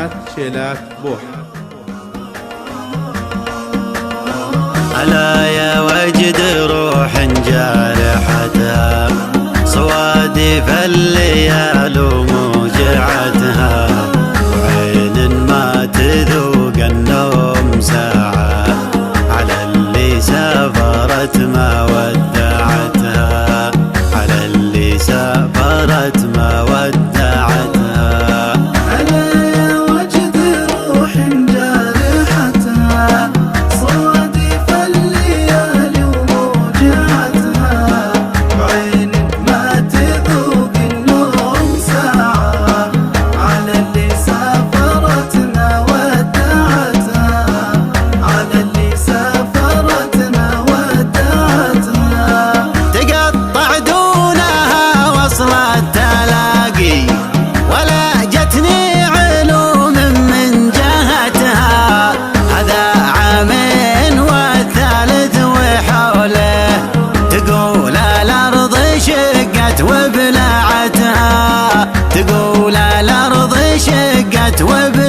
قناة شيلات بوح. ألا يا وجد روح جارحتها صوادف الليال وموجعتها، وعين ما تذوق النوم ساعة على اللي سافرت ما ودعتها، على اللي سافرت ما ودعتها. ألا يا وجد روح جارحتها صوادف الليال وموجعتها، وعين ما تذوق النوم ساعة على اللي سافرت ما ودعتها، على اللي سافرت ما ودعتها. تقطع دونها وصل التلاقي ولا جتني علوم من جهتها، هذا عامين والثالث وحوله تقول الأرض شقت وبلعتها، تقول الأرض شقت وبلعتها.